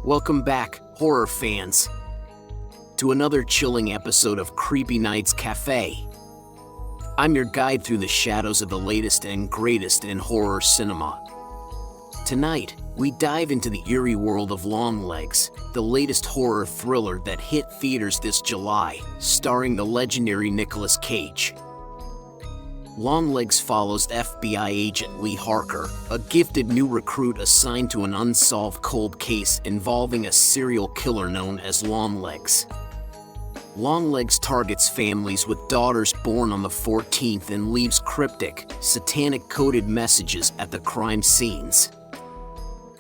Welcome back, horror fans, to another chilling episode of Creepy Nights Cafe. I'm your guide through the shadows of the latest and greatest in horror cinema. Tonight, we dive into the eerie world of Longlegs, the latest horror thriller that hit theaters this July, starring the legendary Nicolas Cage. Longlegs follows FBI agent Lee Harker, a gifted new recruit assigned to an unsolved cold case involving a serial killer known as Longlegs. Longlegs targets families with daughters born on the 14th and leaves cryptic, satanic-coded messages at the crime scenes.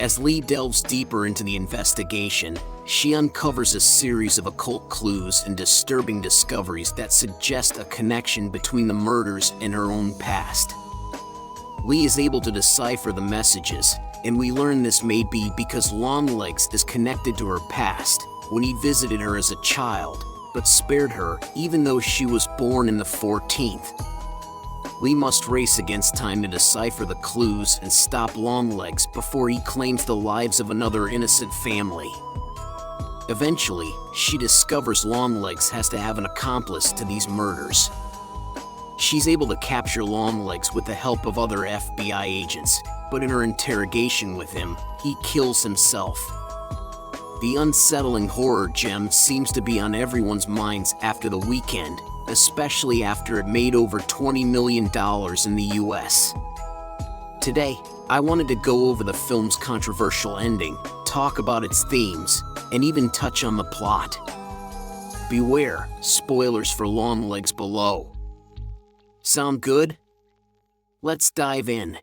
As Lee delves deeper into the investigation, she uncovers a series of occult clues and disturbing discoveries that suggest a connection between the murders and her own past. Lee is able to decipher the messages, and we learn this may be because Longlegs is connected to her past when he visited her as a child, but spared her even though she was born in the 14th. Lee must race against time to decipher the clues and stop Longlegs before he claims the lives of another innocent family. Eventually, she discovers Longlegs has to have an accomplice to these murders. She's able to capture Longlegs with the help of other FBI agents, but in her interrogation with him, he kills himself. The unsettling horror gem seems to be on everyone's minds after the weekend, especially after it made over $20 million in the US. Today, I wanted to go over the film's controversial ending, talk about its themes, and even touch on the plot. Beware, spoilers for Longlegs below. Sound good? Let's dive in.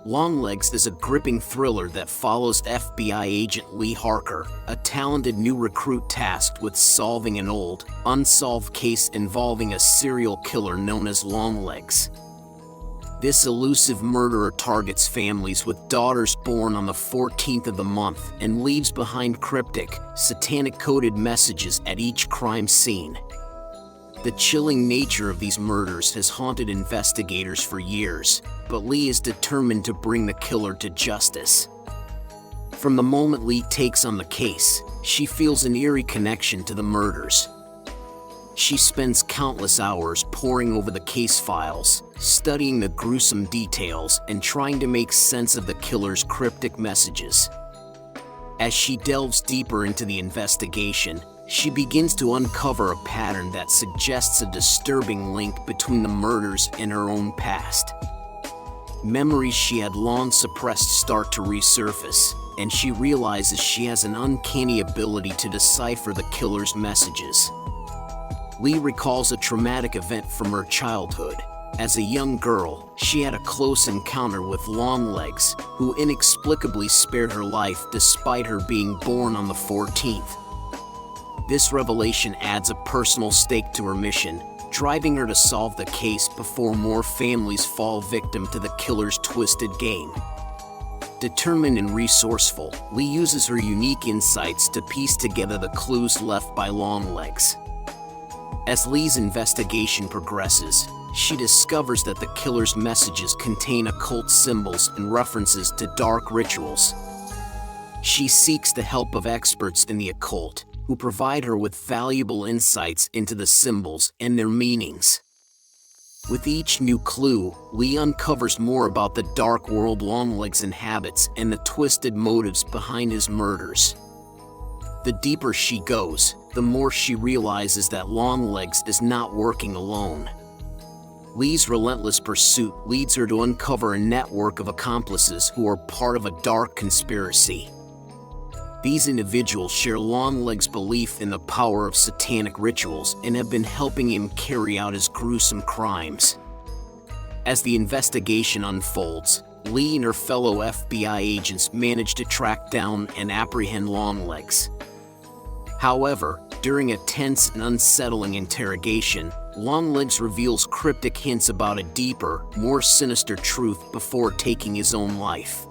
Longlegs is a gripping thriller that follows FBI agent Lee Harker, a talented new recruit tasked with solving an old, unsolved case involving a serial killer known as Longlegs. This elusive murderer targets families with daughters born on the 14th of the month and leaves behind cryptic, satanic-coded messages at each crime scene. The chilling nature of these murders has haunted investigators for years, but Lee is determined to bring the killer to justice. From the moment Lee takes on the case, she feels an eerie connection to the murders. She spends countless hours poring over the case files, studying the gruesome details, and trying to make sense of the killer's cryptic messages. As she delves deeper into the investigation, she begins to uncover a pattern that suggests a disturbing link between the murders and her own past. Memories she had long suppressed start to resurface, and she realizes she has an uncanny ability to decipher the killer's messages. Lee recalls a traumatic event from her childhood. As a young girl, she had a close encounter with Longlegs, who inexplicably spared her life despite her being born on the 14th. This revelation adds a personal stake to her mission, driving her to solve the case before more families fall victim to the killer's twisted game. Determined and resourceful, Lee uses her unique insights to piece together the clues left by Longlegs. As Lee's investigation progresses, she discovers that the killer's messages contain occult symbols and references to dark rituals. She seeks the help of experts in the occult, who provide her with valuable insights into the symbols and their meanings. With each new clue, Lee uncovers more about the dark world Longlegs inhabits and the twisted motives behind his murders. The deeper she goes, the more she realizes that Longlegs is not working alone. Lee's relentless pursuit leads her to uncover a network of accomplices who are part of a dark conspiracy. These individuals share Longlegs' belief in the power of satanic rituals and have been helping him carry out his gruesome crimes. As the investigation unfolds, Lee and her fellow FBI agents manage to track down and apprehend Longlegs. However, during a tense and unsettling interrogation, Longlegs reveals cryptic hints about a deeper, more sinister truth before taking his own life.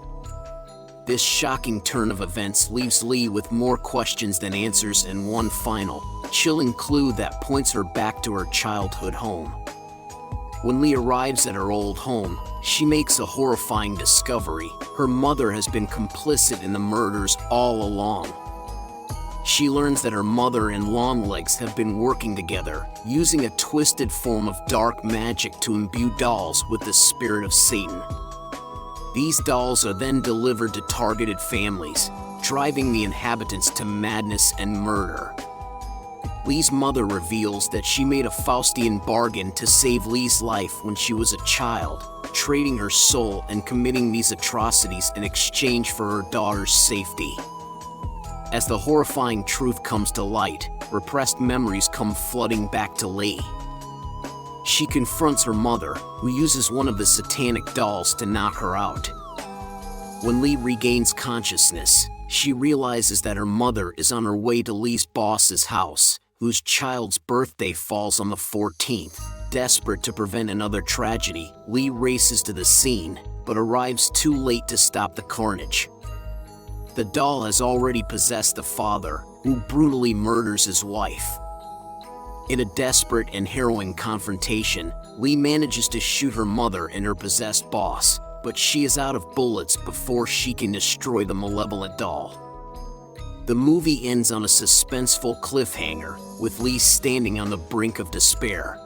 This shocking turn of events leaves Lee with more questions than answers and one final, chilling clue that points her back to her childhood home. When Lee arrives at her old home, she makes a horrifying discovery. Her mother has been complicit in the murders all along. She learns that her mother and Longlegs have been working together, using a twisted form of dark magic to imbue dolls with the spirit of Satan. These dolls are then delivered to targeted families, driving the inhabitants to madness and murder. Lee's mother reveals that she made a Faustian bargain to save Lee's life when she was a child, trading her soul and committing these atrocities in exchange for her daughter's safety. As the horrifying truth comes to light, repressed memories come flooding back to Lee. She confronts her mother, who uses one of the Satanic dolls to knock her out. When Lee regains consciousness, she realizes that her mother is on her way to Lee's boss's house, whose child's birthday falls on the 14th. Desperate to prevent another tragedy, Lee races to the scene, but arrives too late to stop the carnage. The doll has already possessed the father, who brutally murders his wife. In a desperate and harrowing confrontation, Lee manages to shoot her mother and her possessed boss, but she is out of bullets before she can destroy the malevolent doll. The movie ends on a suspenseful cliffhanger, with Lee standing on the brink of despair.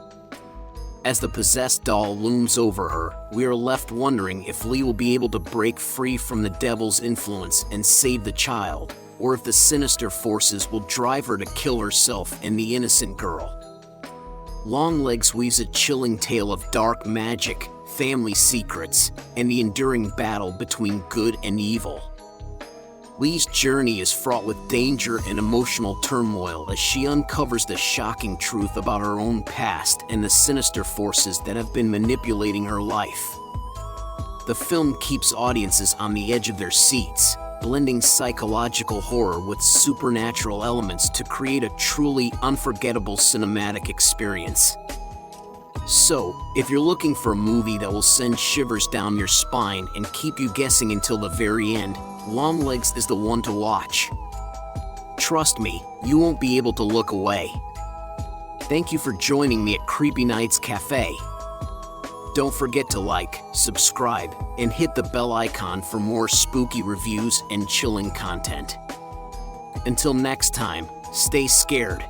As the possessed doll looms over her, we are left wondering if Lee will be able to break free from the devil's influence and save the child, or if the sinister forces will drive her to kill herself and the innocent girl. Longlegs weaves a chilling tale of dark magic, family secrets, and the enduring battle between good and evil. Lee's journey is fraught with danger and emotional turmoil as she uncovers the shocking truth about her own past and the sinister forces that have been manipulating her life. The film keeps audiences on the edge of their seats, blending psychological horror with supernatural elements to create a truly unforgettable cinematic experience. So, if you're looking for a movie that will send shivers down your spine and keep you guessing until the very end, Longlegs is the one to watch. Trust me, you won't be able to look away. Thank you for joining me at Creepy Nights Cafe. Don't forget to like, subscribe, and hit the bell icon for more spooky reviews and chilling content. Until next time, stay scared.